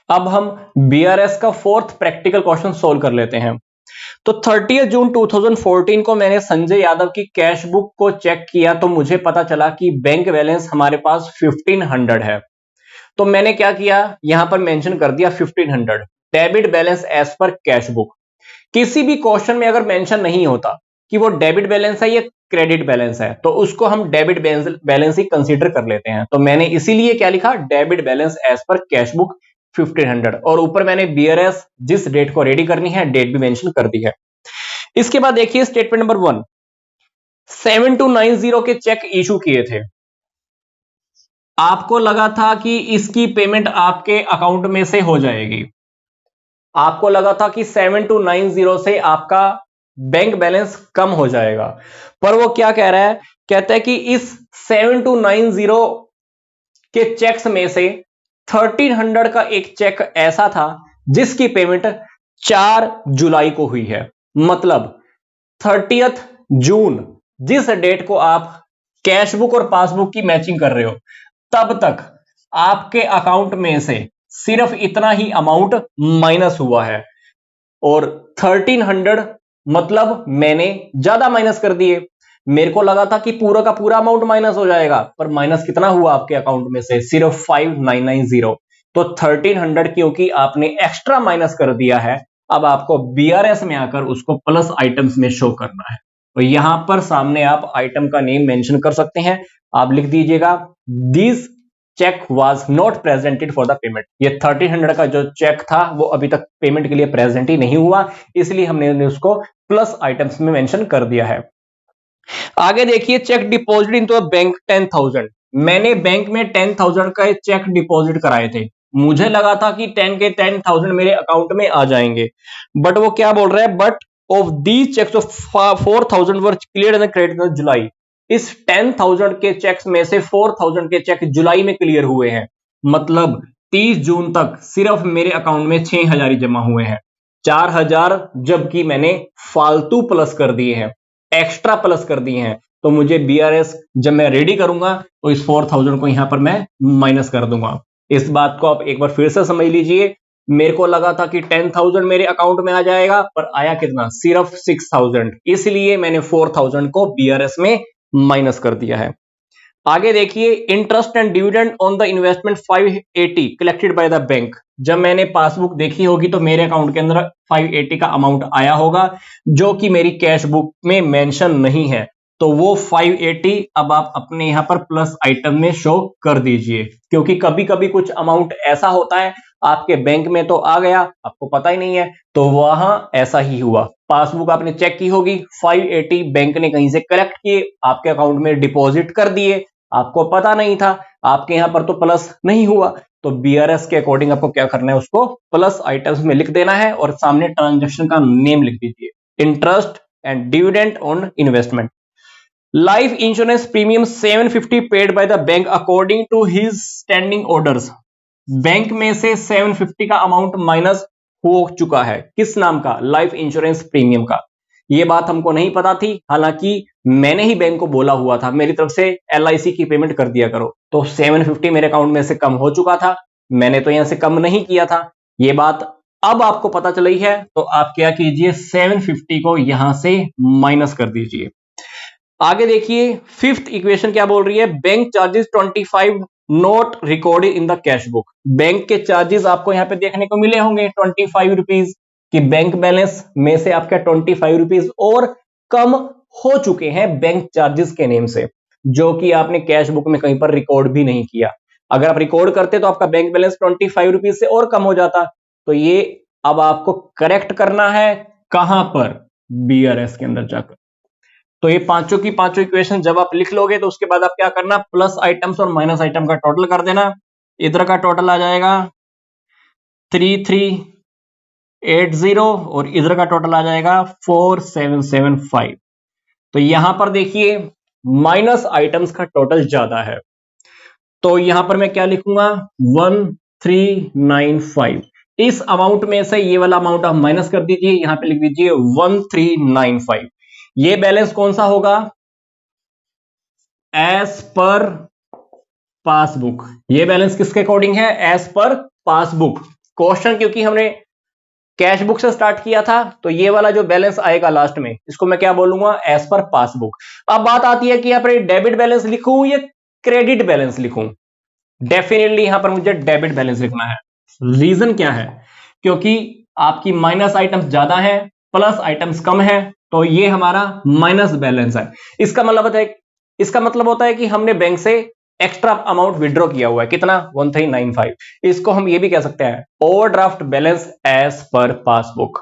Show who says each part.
Speaker 1: अब हम बीआरएस का फोर्थ प्रैक्टिकल क्वेश्चन सोल्व कर लेते हैं। तो 30 जून 2014 को मैंने संजय यादव की कैश बुक को चेक किया तो मुझे पता चला कि बैंक बैलेंस हमारे पास 1500 है। तो मैंने क्या किया, यहां पर मेंशन कर दिया 1500 debit balance as per cash book. किसी भी क्वेश्चन में अगर मेंशन नहीं होता कि वो डेबिट बैलेंस है या क्रेडिट बैलेंस है तो उसको हम डेबिट बैलेंस ही कंसीडर कर लेते हैं। तो मैंने इसीलिए क्या लिखा, debit balance as per cash book 1500, और ऊपर मैंने बीआरएस जिस डेट को रेडी करनी है डेट भी मेंशन कर दी है। इसके बाद देखिए स्टेटमेंट नंबर 1, 7290 के चेक इशू किए थे। आपको लगा था कि इसकी पेमेंट आपके अकाउंट में से हो जाएगी। आपको लगा था कि 7290 से आपका बैंक बैलेंस कम हो जाएगा, पर वो क्या कह रहा है, कहता है कि इस 7290 के चेक्स में से 1300 का एक चेक ऐसा था जिसकी पेमेंट 4 जुलाई को हुई है। मतलब 30 जून जिस डेट को आप कैश बुक और पासबुक की मैचिंग कर रहे हो तब तक आपके अकाउंट में से सिर्फ इतना ही अमाउंट माइनस हुआ है, और 1300 मतलब मैंने ज्यादा माइनस कर दिए। मेरे को लगा था कि पूरा का पूरा अमाउंट माइनस हो जाएगा, पर माइनस कितना हुआ आपके अकाउंट में से, सिर्फ 5990। तो 1300 क्योंकि आपने एक्स्ट्रा माइनस कर दिया है, अब आपको बीआरएस में आकर उसको प्लस आइटम्स में शो करना है। तो यहां पर सामने आप आइटम का नेम मेंशन कर सकते हैं। आप लिख दीजिएगा this cheque was not presented for the payment. ये 1300 का जो चेक था वो अभी तक पेमेंट के लिए प्रेजेंट ही नहीं हुआ, इसलिए हमने उसको प्लस आइटम्स में मेंशन कर दिया है। आगे देखिए cheque deposit into a bank 10,000। मैंने बैंक में 10,000 का चेक डिपॉजिट कराए थे। मुझे लगा था कि 10,000 मेरे अकाउंट में आ जाएंगे, बट वो क्या बोल रहा है, but of these checks of 4,000 were clear in credit in July. इस 10,000 के चेक्स में से 4,000 के चेक जुलाई में क्लियर हुए हैं। मतलब 30 जून तक सिर्फ मेरे अकाउंट में 6,000 ही जमा हुए हैं, 4,000 जबकि मैंने फालतू प्लस कर दिए हैं, एक्स्ट्रा प्लस कर दिए हैं। तो मुझे बीआरएस जब मैं रेडी करूंगा तो इस 4,000 को यहां पर मैं माइनस कर दूंगा। इस बात को आप एक बार फिर से समझ लीजिए। मेरे को लगा था कि 10,000 मेरे अकाउंट में आ जाएगा, पर आया कितना, सिर्फ 6,000, इसलिए मैंने 4,000 को बीआरएस में माइनस कर दिया है। आगे देखिए interest and dividend on the investment 580 collected by the bank. जब मैंने पासबुक देखी होगी तो मेरे अकाउंट के अंदर 580 का अमाउंट आया होगा जो कि मेरी कैश बुक में मेंशन नहीं है। तो वो 580 अब आप अपने यहां पर प्लस आइटम में शो कर दीजिए, क्योंकि कभी कभी कुछ अमाउंट ऐसा होता है आपके बैंक में तो आ गया, आपको पता ही नहीं है, तो वहां ऐसा ही हुआ। पासबुक आपने चेक की होगी, 580 बैंक ने कहीं से कलेक्ट किए, आपके अकाउंट में डिपॉजिट कर दिए, आपको पता नहीं था, आपके यहां पर तो प्लस नहीं हुआ। तो बीआरएस के अकॉर्डिंग आपको क्या करना है, उसको प्लस आइटम्स में लिख देना है और सामने ट्रांजैक्शन का नेम लिख दीजिए, interest and dividend on investment. Life insurance premium 750 paid by the bank according to his standing orders. Bank में से 750 का अमाउंट माइनस हो चुका है, किस नाम का, लाइफ इंश्योरेंस प्रीमियम का। ये बात हमको नहीं पता थी, हालांकि मैंने ही बैंक को बोला हुआ था मेरी तरफ से एलआईसी की पेमेंट कर दिया करो। तो 750 मेरे अकाउंट में से कम हो चुका था, मैंने तो यहां से कम नहीं किया था। ये बात अब आपको पता चली है, तो आप क्या कीजिए, 750 को यहां से माइनस कर दीजिए। आगे देखिए फिफ्थ इक्वेशन क्या बोल रही है, bank charges 25 note recorded in the cash book. Bank के चार्जेस आपको यहां पे देखने को मिले होंगे 25 रुपीज कि बैंक बैलेंस में से आपका 25 रुपीज और कम हो चुके हैं बैंक चार्जेस के नेम से, जो कि आपने कैश बुक में कहीं पर रिकॉर्ड भी नहीं किया। अगर आप रिकॉर्ड करते तो आपका बैंक बैलेंस 25 रुपीज से और कम हो जाता। तो ये अब आपको करेक्ट करना है, कहां पर, बीआरएस के अंदर जाकर। तो ये पांचों की पांचों इक्वेशन जब आप लिख लोगे तो उसके बाद आप क्या करना, प्लस आइटम्स और माइनस आइटम का टोटल कर देना। इधर का टोटल आ जाएगा 3380 और इधर का टोटल आ जाएगा 4775। तो यहां पर देखिए माइनस आइटम्स का टोटल ज्यादा है, तो यहां पर मैं क्या लिखूंगा, 1395। इस अमाउंट में से ये वाला अमाउंट आप माइनस कर दीजिए, यहां पे लिख दीजिए 1395। ये बैलेंस कौन सा होगा, एज पर पासबुक। ये बैलेंस किसके अकॉर्डिंग है, एज पर पासबुक। क्वेश्चन क्योंकि हमने कैश बुक से स्टार्ट किया था, तो ये वाला जो बैलेंस आएगा लास्ट में, इसको मैं क्या बोलूंगा, एज पर पासबुक। अब बात आती है कि यहाँ पर डेबिट बैलेंस लिखूं या क्रेडिट बैलेंस लिखूं। डेफिनेटली यहां पर मुझे डेबिट बैलेंस लिखना है। रीजन क्या है, क्योंकि आपकी माइनस आइटम्स ज्यादा है, प्लस आइटम्स कम है, तो ये हमारा माइनस बैलेंस है। इसका मतलब होता है कि हमने बैंक से एक्स्ट्रा अमाउंट विड्रॉ किया हुआ है, कितना, 1395। इसको हम ये भी कह सकते हैं overdraft balance as per passbook.